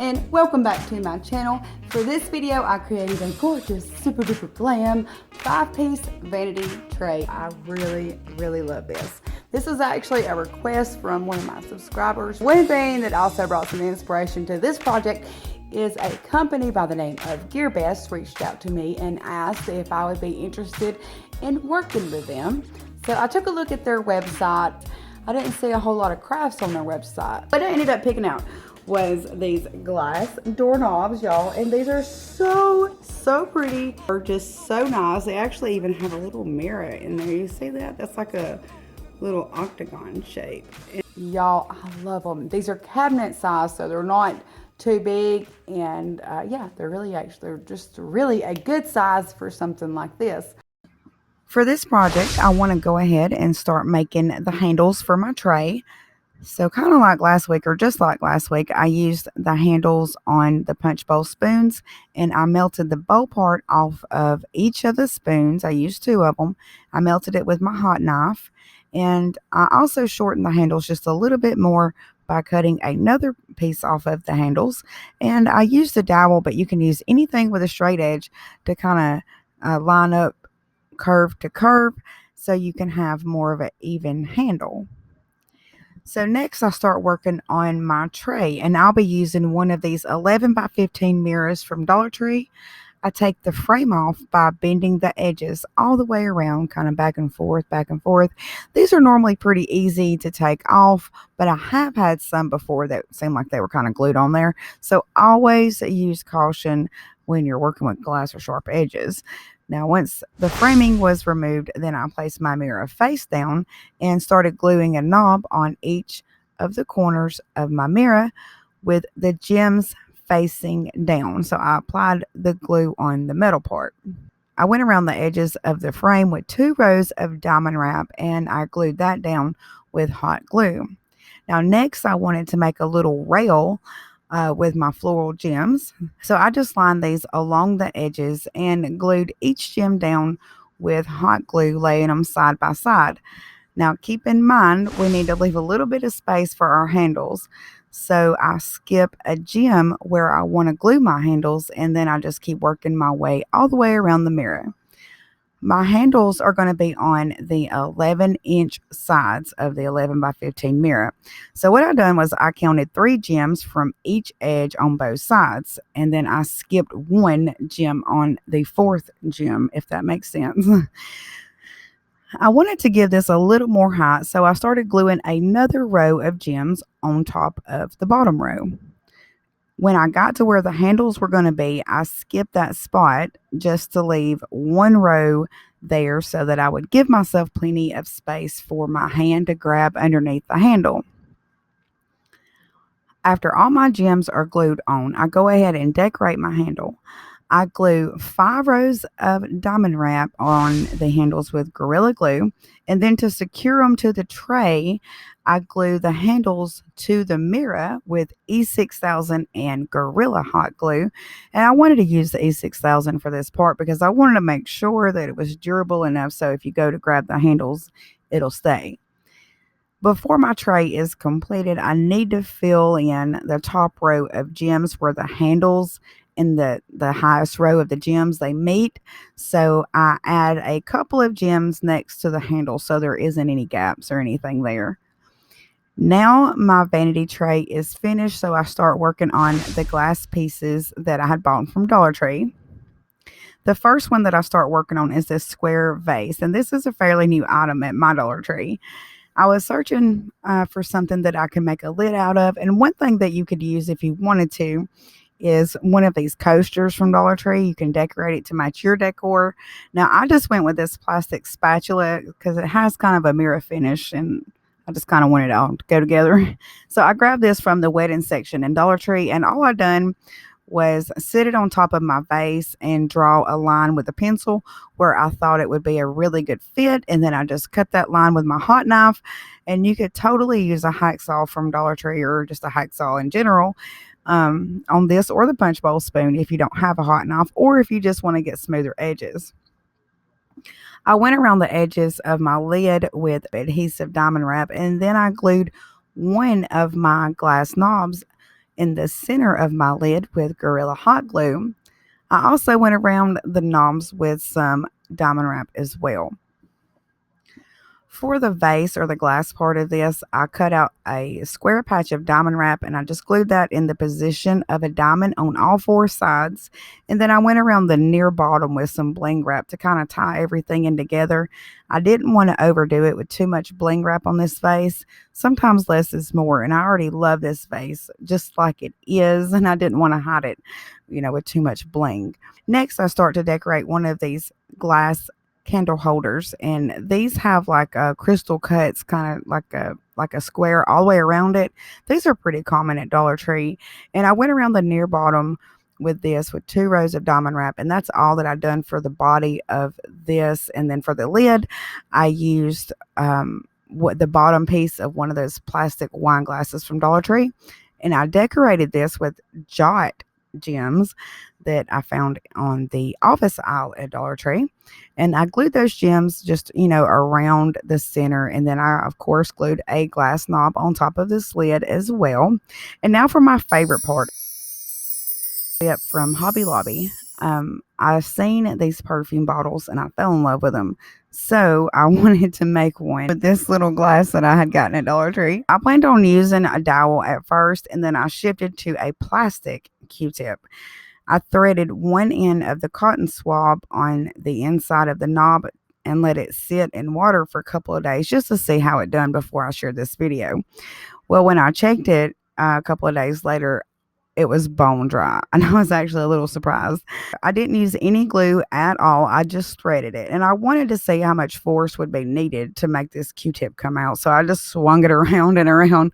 and welcome back to my channel. For this video, I created a gorgeous, super duper glam 5-piece vanity tray. I really love this. This was actually a request from one of my subscribers. One thing that also brought some inspiration to this project is a company by the name of Vase reached out to me and asked if I would be interested in working with them. So I took a look at their website. I didn't see a whole lot of crafts on their website. What I ended up picking out was these glass doorknobs, y'all, and these are so pretty. They're just so nice. They actually even have a little mirror in there. You see that? That's like a little octagon shape. Y'all, I love them. These are cabinet size, so they're not too big, and yeah, they're just really a good size for something like this. For this project, I want to go ahead and start making the handles for my tray. So kind of like last week, or just like last week, I used the handles on the punch bowl spoons, and I melted the bowl part off of each of the spoons. I used 2 of them. I melted it with my hot knife, and I also shortened the handles just a little bit more by cutting another piece off of the handles. And I used a dowel, but you can use anything with a straight edge to kind of line up curve to curve so you can have more of an even handle. So next I start working on my tray, and I'll be using one of these 11 by 15 mirrors from Dollar Tree. I take the frame off by bending the edges all the way around, kind of back and forth, back and forth. These are normally pretty easy to take off, but I have had some before that seemed like they were kind of glued on there. So always use caution when you're working with glass or sharp edges. Now, once the framing was removed, then I placed my mirror face down and started gluing a knob on each of the corners of my mirror with the gems facing down. So I applied the glue on the metal part. I went around the edges of the frame with 2 rows of diamond wrap, and I glued that down with hot glue. Now, next I wanted to make a little rail with my Floral Gems. So I just lined these along the edges and glued each gem down with hot glue, laying them side by side. Now keep in mind, we need to leave a little bit of space for our handles. So I skip a gem where I want to glue my handles, and then I just keep working my way all the way around the mirror. My handles are going to be on the 11-inch sides of the 11 by 15 mirror. So what I done was I counted 3 gems from each edge on both sides, and then I skipped 1 gem on the 4th gem, if that makes sense. I wanted to give this a little more height, so I started gluing another row of gems on top of the bottom row. When I got to where the handles were going to be, I skipped that spot just to leave 1 row there so that I would give myself plenty of space for my hand to grab underneath the handle. After all my gems are glued on, I go ahead and decorate my handle. I glue 5 rows of diamond wrap on the handles with Gorilla Glue, and then to secure them to the tray, I glue the handles to the mirror with E6000 and Gorilla Hot Glue. And I wanted to use the E6000 for this part because I wanted to make sure that it was durable enough so if you go to grab the handles, it'll stay. Before my tray is completed, I need to fill in the top row of gems where the handles in the highest row of the gems they meet. So I add a couple of gems next to the handle so there isn't any gaps or anything there. Now my vanity tray is finished, so I start working on the glass pieces that I had bought from Dollar Tree. The first one that I start working on is this square vase, and this is a fairly new item at my Dollar Tree. I was searching for something that I could make a lid out of, and one thing that you could use if you wanted to is one of these coasters from Dollar Tree. You can decorate it to match your decor. Now, I just went with this plastic spatula because it has kind of a mirror finish, and I just kind of wanted it all to go together. So I grabbed this from the wedding section in Dollar Tree, and all I done was sit it on top of my vase and draw a line with a pencil where I thought it would be a really good fit, and then I just cut that line with my hot knife. And you could totally use a hacksaw from Dollar Tree or just a hacksaw in general on this or the punch bowl spoon if you don't have a hot knife, or if you just want to get smoother edges. I went around the edges of my lid with adhesive diamond wrap, and then I glued one of my glass knobs in the center of my lid with Gorilla Hot Glue. I also went around the knobs with some diamond wrap as well. For the vase or the glass part of this, I cut out a square patch of diamond wrap and I just glued that in the position of a diamond on all four sides. And then I went around the near bottom with some bling wrap to kind of tie everything in together. I didn't want to overdo it with too much bling wrap on this vase. Sometimes less is more, and I already love this vase just like it is, and I didn't want to hide it, with too much bling. Next, I start to decorate one of these glass candle holders, and these have like crystal cuts, kind of like a square all the way around it. These are pretty common at Dollar Tree, and I went around the near bottom with this with 2 rows of diamond wrap, and that's all that I've done for the body of this. And then for the lid, I used what the bottom piece of one of those plastic wine glasses from Dollar Tree, and I decorated this with jot gems that I found on the office aisle at Dollar Tree. And I glued those gems just, around the center. And then I, of course, glued a glass knob on top of this lid as well. And now for my favorite part. Up from Hobby Lobby. I've seen these perfume bottles and I fell in love with them. So I wanted to make one with this little glass that I had gotten at Dollar Tree. I planned on using a dowel at first, and then I shifted to a plastic Q-tip. I threaded one end of the cotton swab on the inside of the knob and let it sit in water for a couple of days just to see how it done before I shared this video. Well, when I checked it a couple of days later, it was bone dry, and I was actually a little surprised. I didn't use any glue at all. I just threaded it, and I wanted to see how much force would be needed to make this Q-tip come out. So I just swung it around and around,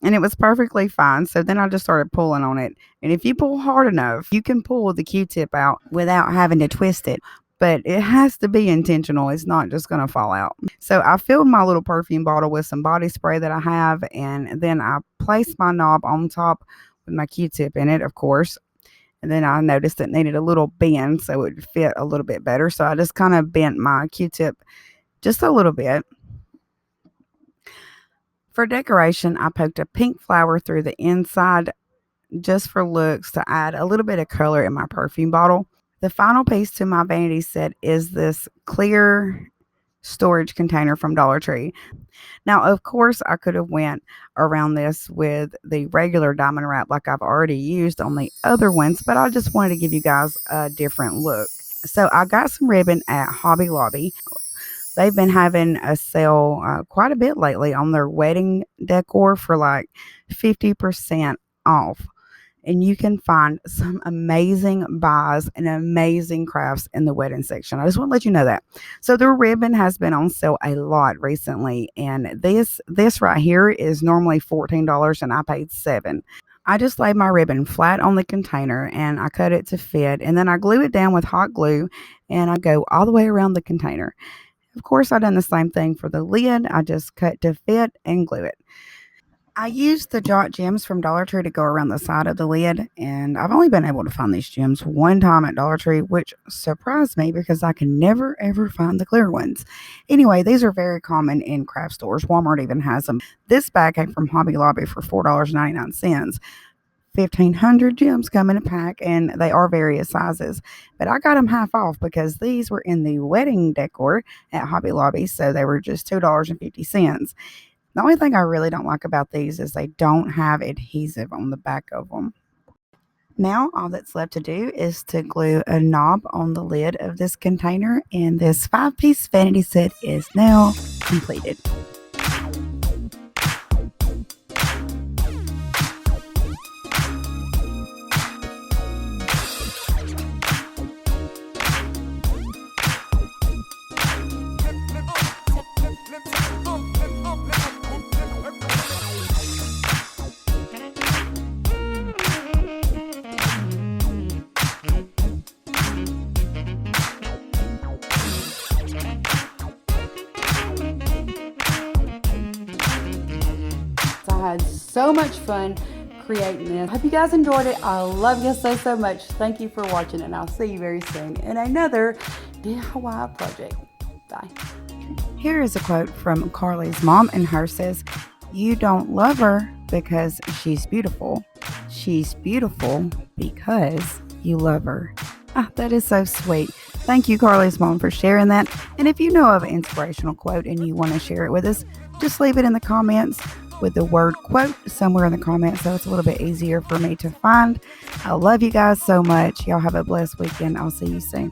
and it was perfectly fine. So then I just started pulling on it. And if you pull hard enough, you can pull the Q-tip out without having to twist it. But it has to be intentional. It's not just going to fall out. So I filled my little perfume bottle with some body spray that I have. And then I placed my knob on top with my Q-tip in it, of course. And then I noticed it needed a little bend so it would fit a little bit better. So I just kind of bent my Q-tip just a little bit. For decoration, I poked a pink flower through the inside just for looks to add a little bit of color in my perfume bottle. The final piece to my vanity set is this clear storage container from Dollar Tree. Now, of course, I could have went around this with the regular diamond wrap like I've already used on the other ones, but I just wanted to give you guys a different look. So I got some ribbon at Hobby Lobby. They've been having a sale quite a bit lately on their wedding decor for like 50% off. And you can find some amazing buys and amazing crafts in the wedding section. I just want to let you know that. So the ribbon has been on sale a lot recently. And this right here is normally $14 and I paid $7. I just laid my ribbon flat on the container and I cut it to fit. And then I glue it down with hot glue and I go all the way around the container. Of course, I've done the same thing for the lid. I just cut to fit and glue it. I used the jot gems from Dollar Tree to go around the side of the lid, and I've only been able to find these gems one time at Dollar Tree, which surprised me because I can never ever find the clear ones. Anyway, these are very common in craft stores. Walmart even has them. This bag came from Hobby Lobby for $4.99. 1,500 gems come in a pack, and they are various sizes, but I got them half off because these were in the wedding decor at Hobby Lobby, so they were just $2.50. The only thing I really don't like about these is they don't have adhesive on the back of them. Now all that's left to do is to glue a knob on the lid of this container, and this 5-piece vanity set is now completed. I had so much fun creating this. I hope you guys enjoyed it. I love you so much. Thank you for watching, and I'll see you very soon in another DIY project. Bye. Here is a quote from Carly's mom, and her says, You don't love her because she's beautiful. She's beautiful because you love her. Ah, that is so sweet. Thank you, Carly's mom, for sharing that. And if you know of an inspirational quote and you want to share it with us, just leave it in the comments with the word quote somewhere in the comments so it's a little bit easier for me to find. I love you guys so much. Y'all have a blessed weekend. I'll see you soon.